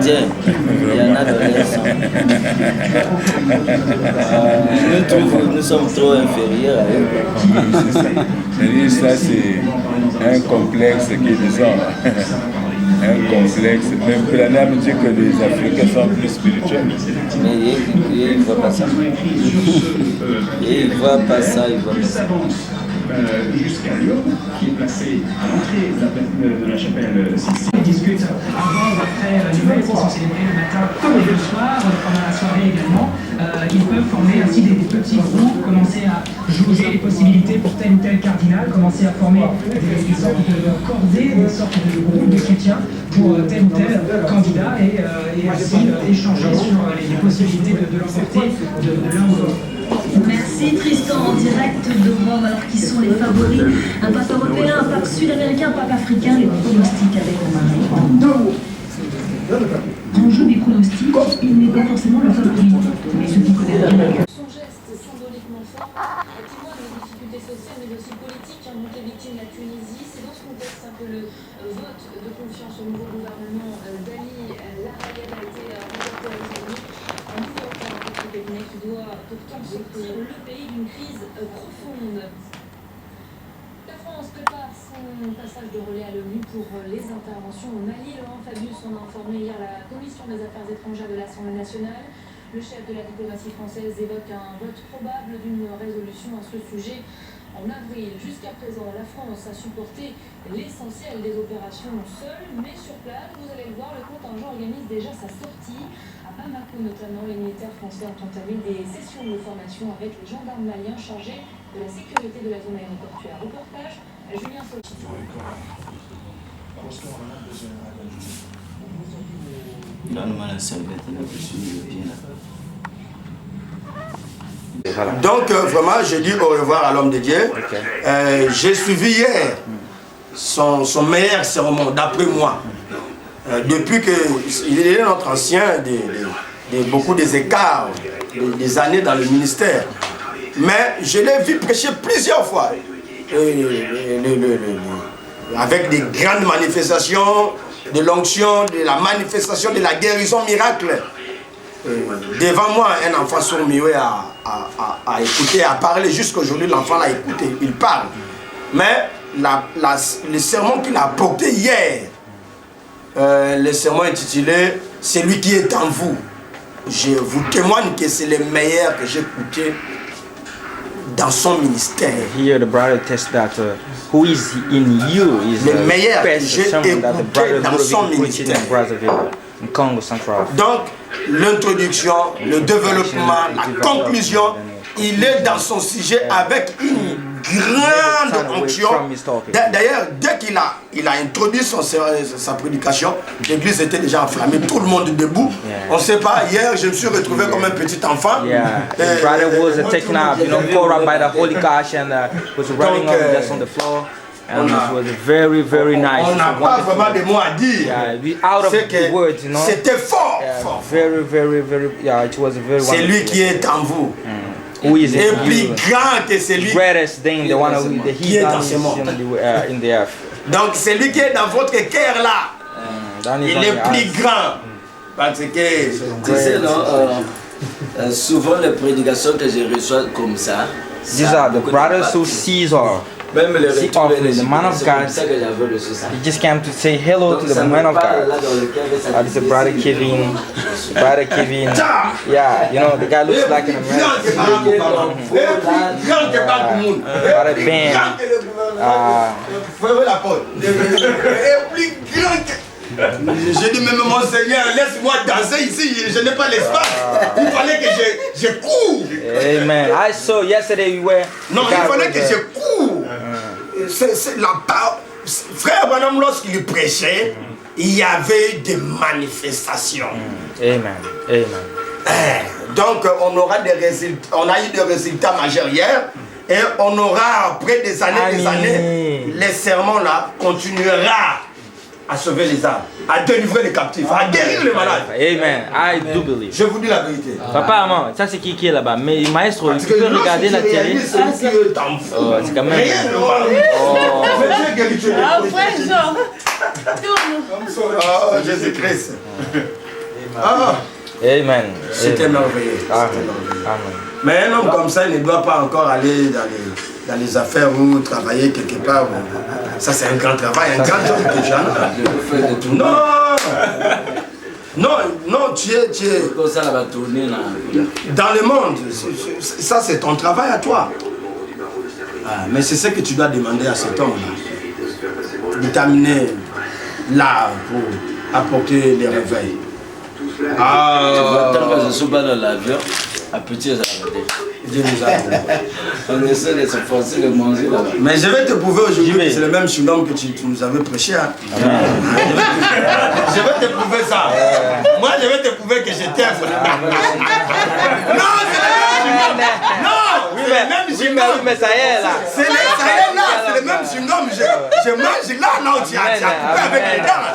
indiens. Il y en a dans les sang. Nous trouvons que nous sommes trop inférieurs à eux. Ça, c'est un complexe qui est disons. Un complexe. Même Planam dit que les Africains sont plus spirituels. Mais il ne voit pas ça. Il ne voit pas ça, il voit pas ça. Jusqu'à Lyon, qui est placé à l'entrée de la chapelle Sixtine. Ils discutent avant ou après les messes qui sont célébrées le matin comme le soir, pendant la soirée également. Ils peuvent former ainsi des petits groupes, commencer à jauger les possibilités pour tel ou tel cardinal, commencer à former des sortes de cordées, des sortes de groupes de soutien pour tel ou tel candidat et ainsi échanger sur les possibilités de l'emporter de l'un ou l'autre. Merci Tristan, en direct de Rome. Alors qui sont les favoris? Un pape européen, un pape sud-américain, un pape africain. Les pronostics avec Omar. En jeu des pronostics, il n'est pas forcément le favori, mais ceux qui connaissent bien. Son geste symboliquement fort témoigne des difficultés sociales mais aussi politiques dont est victime la Tunisie. C'est dans ce contexte que le vote de confiance au nouveau gouvernement d'Ali Lahayeb a été remporté à Istanbul. Un nouveau cabinet qui doit pourtant sortir le pays d'une crise profonde. La France prépare son passage de relais à l'ONU pour les interventions au Mali. Laurent Fabius en a informé hier la Commission des Affaires étrangères de l'Assemblée nationale. Le chef de la diplomatie française évoque un vote probable d'une résolution à ce sujet en avril. Jusqu'à présent, la France a supporté l'essentiel des opérations seule, mais sur place, vous allez le voir, le contingent organise déjà sa sortie. À Bamako notamment, les militaires français ont entamé des sessions de formation avec les gendarmes maliens chargés de la sécurité de la zone aéroportuaire. Reportage à Julien Sauty. Donne-moi la serviette là, je suis bien là. Donc vraiment, je dis au revoir à l'homme de Dieu. J'ai suivi hier son meilleur sermon, d'après moi. Depuis qu'il est notre ancien, beaucoup des écarts, des années dans le ministère. Mais je l'ai vu prêcher plusieurs fois. Avec des grandes manifestations, de l'onction, de la manifestation de la guérison miracle. Devant moi, un enfant sourd-muet a écouté, a parlé. Jusqu'aujourd'hui, l'enfant l'a écouté, il parle. Mais le sermon qu'il a porté hier, le sermon intitulé « Celui qui est en vous », je vous témoigne que c'est le meilleur que j'ai écouté dans son ministère. Here the brother tests that who is in you is le meilleur the que best j'ai sermon that the brother écouté dans son ministère. in Brazzaville, in Congo Central. Donc, l'introduction, le développement, la conclusion, il est dans son sujet avec une grande onction. D'ailleurs, dès qu'il a introduit sa prédication, l'église était déjà enflammée, tout le monde debout. On ne sait pas, hier je me suis retrouvé comme un petit enfant. The brother was taken up, poured up by the Holy Gosh and was running up just on the floor. And it was very, very nice. On n'a pas vraiment de mots à dire. Out of the words, C'était fort, fort. Very, very, very, it was very wonderful. C'est lui qui est en vous. Who is et plus grand que celui greatest thing, the one qui est dans ce monde. In the earth. Donc celui qui est dans votre cœur là, il est plus grand. Parce que tu sais, non, souvent les prédications que je reçois comme ça, these are the brothers who Caesar. Même le retour the man of God, he just came to say hello to the man of God. It's the brother Kevin. Brother Kevin. Yeah, the guy looks like an American. Brother Ben. J'ai dit, mais mon Seigneur, laisse-moi danser ici, je n'ai pas l'espace. Il fallait que je cours. Amen. I saw yesterday you were. Non, il fallait que je cours. C'est la part. Frère Branham, lorsqu'il prêchait, il y avait des manifestations. Amen. Amen. Donc, on aura des résultats. On a eu des résultats majeurs hier. Et on aura, après des années, les sermons là continuera à sauver les âmes, à délivrer les captifs, à guérir les malades. Amen. I do believe. Je vous dis la vérité. Papa, maman, ça c'est qui est là-bas. Mais maestro, tu peux regarder la télé. C'est quand même. Jésus-Christ. Ah, Amen. c'était Amen. merveilleux. Amen. C'était merveilleux. Amen. Mais un homme comme ça, il ne doit pas encore aller dans les affaires ou travailler quelque part. Ça, c'est un grand travail, un grand job que tu as. Non! Non, non, tu es dans le monde. Ça, c'est ton travail à toi. Ah, mais c'est ce que tu dois demander à cet homme-là. De t'amener là pour apporter des réveils. Ah, tant que je ne suis pas dans l'avion, à petit, j'ai arrêté. Dieu nous a donné. On essaie de se forcer de manger là-bas. Mais je vais te prouver aujourd'hui que c'est le même chewing-gum que tu nous avais prêché. Hein. Je vais te prouver ça. Moi, je vais te prouver que je t'aime. Non, c'est le même chewing-gum. Oui, mais ça y est là. C'est le même chewing-gum. Je mange là où tu as coupé avec les dents.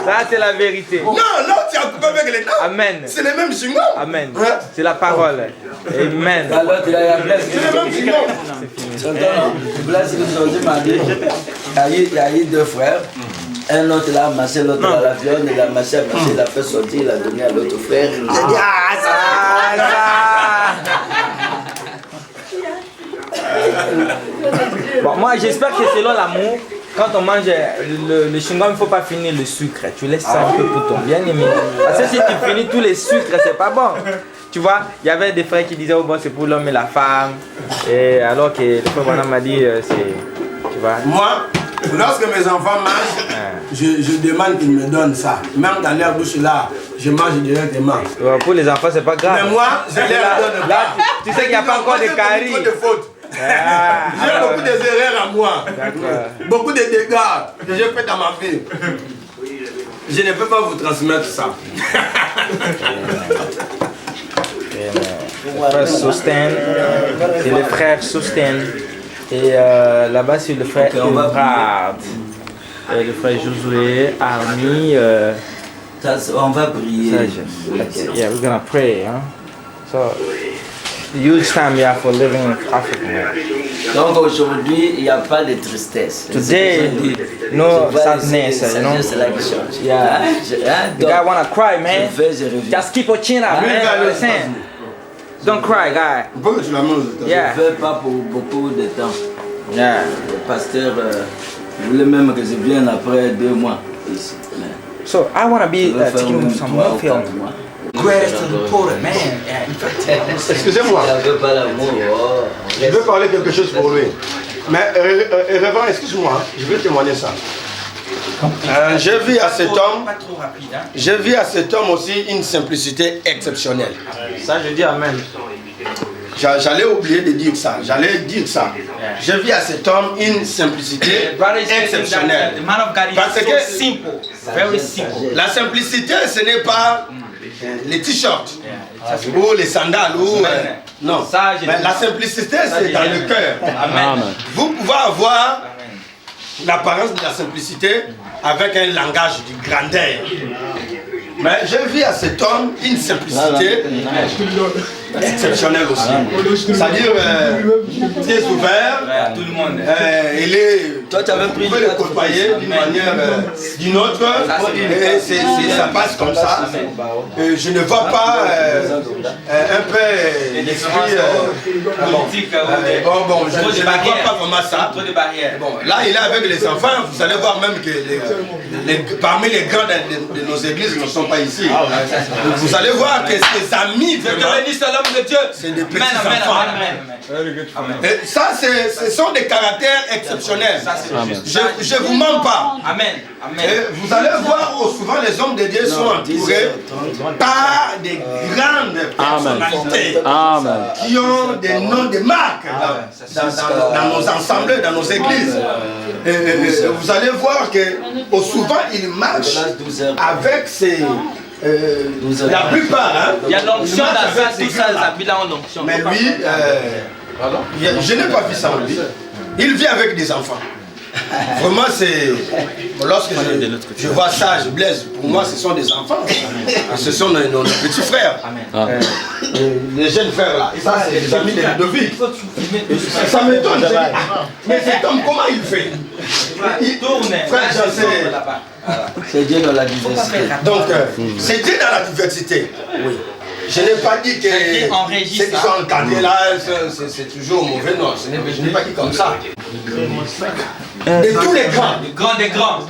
Ça, c'est la vérité. Non, là où tu as coupé avec les dents. Amen. C'est le même chewing-gum. Amen. C'est la parole. Amen. Alors, il y a Blaise. C'est le même chewing-gum. Blaise aujourd'hui m'a dit, il y a eu deux frères. Un autre l'a amassé, l'autre dans l'avion, il l'a amassé, il a fait sortir, il a donné à l'autre frère. Il a dit, Bon, moi j'espère que selon l'amour, quand on mange le chewing-gum, il ne faut pas finir le sucre. Tu laisses ça un peu pour ton bien-aimé. Parce que si tu finis tous les sucres, c'est pas bon. Tu vois, il y avait des frères qui disaient, oh bon, c'est pour l'homme et la femme. Et alors que le frère Bonhomme m'a dit, c'est. Tu vois. Moi, lorsque mes enfants mangent, je demande qu'ils me donnent ça. Même dans leur bouche là, je mange directement. Pour les enfants, c'est pas grave. Mais moi, je leur donne là, pas. tu sais qu'il n'y a pas encore de caries. J'ai beaucoup d'erreurs à moi. Beaucoup de dégâts que j'ai fait dans ma vie. Je ne peux pas vous transmettre ça. Le frère Sosten, c'est le frère Sosten. Et là-bas, c'est le frère Evrard. Le frère Josué, Army. On va prier. Yeah, we're gonna pray. Huh? So, huge time yeah, for living in Africa. Donc aujourd'hui, il n'y a pas de tristesse. Today, no sadness, you know. C'est la question. Yeah. The guy wanna cry, man. Je reviens. Just keep your chin up, man. Listen. Don't cry, guy. Yeah. Je ne veux pas pour beaucoup de temps. Yeah. Le pasteur voulait même que je vienne après 2 mois ici. So I wanna be taking some more film. Greatest important, man. Excusez-moi. Je veux parler quelque chose pour lui. Mais Révérend, excuse-moi, je veux témoigner ça. J'ai vu à cet homme aussi une simplicité exceptionnelle. Ça, je dis amen. J'allais oublier de dire ça. J'allais dire ça. J'ai vu à cet homme une simplicité exceptionnelle. Parce que la simplicité, ce n'est pas les t-shirts ou les sandales. Non. Mais la simplicité, c'est dans le cœur. Vous pouvez avoir l'apparence de la simplicité avec un langage de grandeur. Mais j'ai vu à cet homme une simplicité exceptionnelle aussi. C'est-à-dire très ouvert. Tout le monde. Il est. Toi, tu avais pris le côtoyer d'une manière d'une autre. Et ça passe comme ça. Je ne vois pas un peu l'esprit politique. Bon, je ne vois pas vraiment ça. Bon, là, il est avec les enfants. Vous allez voir même que parmi les grands de nos églises ne sont pas ici. Vous allez voir que ses amis, vraiment, c'est des petits enfants. Et ça, ce sont des caractères exceptionnels. Je ne vous mens pas. Et vous allez voir souvent les hommes de Dieu sont entourés par des grandes personnalités qui ont des noms de marques dans nos ensembles, dans nos églises. Et vous allez voir que souvent ils marchent avec ces... la plupart, hein, il y a l'onction dans ça, tout ça, les habits là ont l'onction. mais lui, je n'ai pas vu ça en lui. Il vit avec des enfants. Vraiment, c'est. Lorsque je vois ça, je blesse. Pour moi, ce sont des enfants. Ce sont nos petits frères. Les jeunes frères là. Et ça, c'est les amis de Ludovic. Ça m'étonne. Mais cet homme, comment il fait? Il tourne. Frère, je sais. C'est Dieu dans la diversité. Donc, c'est Dieu dans la diversité. Oui. Je n'ai pas dit que ceux qui sont encadrés là, c'est toujours mauvais. Non, je n'ai pas dit comme ça. De tous les grands. Des grands.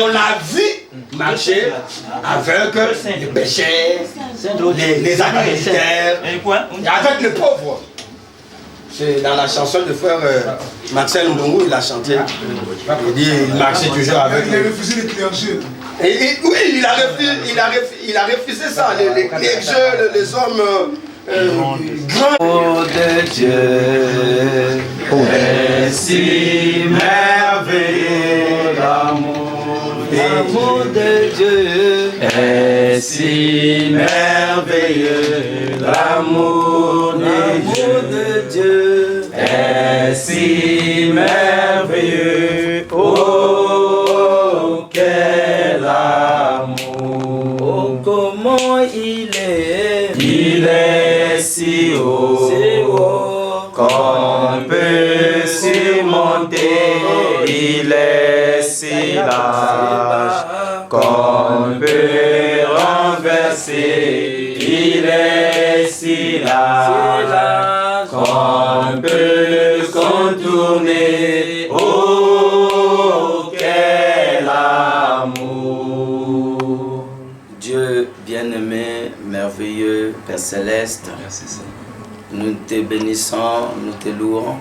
On l'a vu marcher avec les pécheurs, les agriculteurs, avec les pauvres. C'est dans la chanson de frère Marcel Ndongo, il a chanté. Il dit il marchait toujours avec. Il a refusé les clergés. Oui, il a refusé ça, les clergés, les hommes grands. Oh de Dieu, est si merveilleux l'amour de Dieu, est si merveilleux l'amour de Dieu, est si merveilleux. Oh, quel amour! Oh, comment il est si haut, qu'on peut surmonter, il est si large, qu'on peut renverser, il est si large, qu'on peut contourner. Oh, quel amour! Dieu bien-aimé, merveilleux, Père Céleste, nous te bénissons, nous te louons,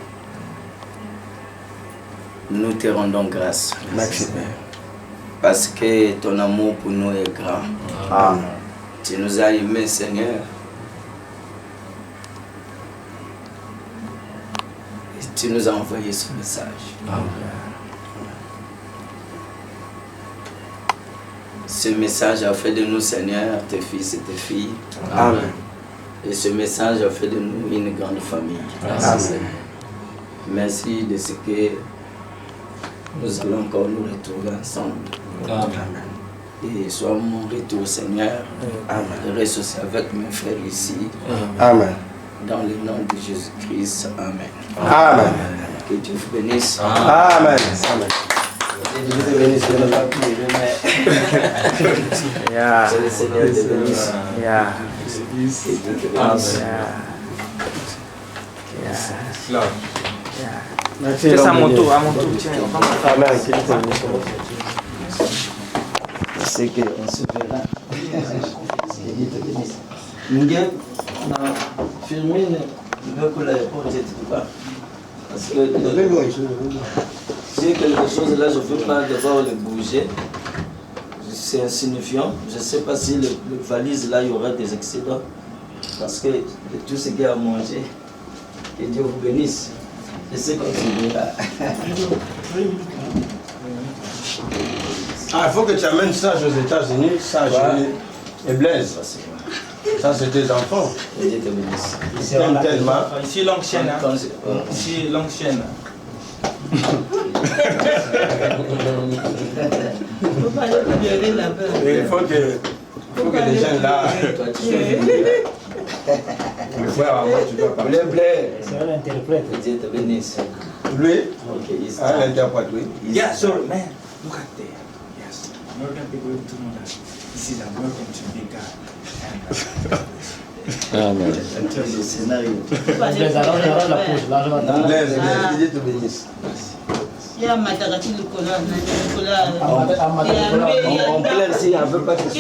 nous te rendons grâce. Merci. Parce que ton amour pour nous est grand. Amen. Tu nous as aimés, Seigneur. Et tu nous as envoyé ce message. Amen. Ce message a fait de nous, Seigneur, tes fils et tes filles. Amen. Et ce message a fait de nous une grande famille. Amen. Merci de ce que nous allons encore nous retrouver ensemble. Amen. Et sois mon retour, Seigneur. Amen. Je reste aussi avec mes frères ici. Amen. Dans le nom de Jésus-Christ. Amen. Amen. Que Dieu vous bénisse. Amen. Amen. Que Dieu vous bénisse. Je ne vais pas plus. Que le Seigneur te bénisse. C'est ça, à mon tour, tiens. C'est qu'on se verra. Nous avons filmé le l'aéroport, je ne sais pas. Parce que si quelque chose là, je ne veux pas devoir le bouger. C'est insignifiant. Je ne sais pas si le valise là, il y aura des excédents. Parce que de tout ce qu'il y a à manger, que Dieu vous bénisse. Je sais qu'on se verra. Ah, il faut que tu amènes ça aux États-Unis, ça à Julie et Blaise. Ça, c'est des enfants. Dieu te bénisse. Ils t'aiment tellement. Ici, longue chaîne. Ici, longue chaîne. Il faut que les gens là. Le frère, avant, tu dois parler. C'est un interprète. Dieu te bénisse. Lui, okay, l'interprète, oui. Yeah, sorry, man. Look at there. Yes. American people to know that this is a welcome to big God. Amen. Le scénario. Dieu te bénisse. On plaît ici, on ne veut pas que ce soit.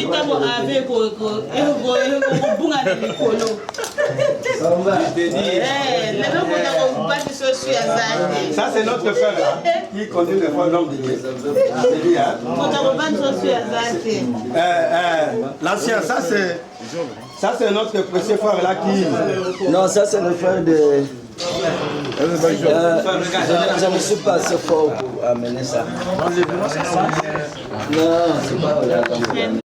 Ça, c'est notre frère là, qui conduit le frère l'homme de Dieu. C'est lui, hein? L'ancien, ça c'est notre précieux frère là qui. Non, ça c'est le frère de. Je ne suis pas assez fort pour amener ça. Non, c'est pas.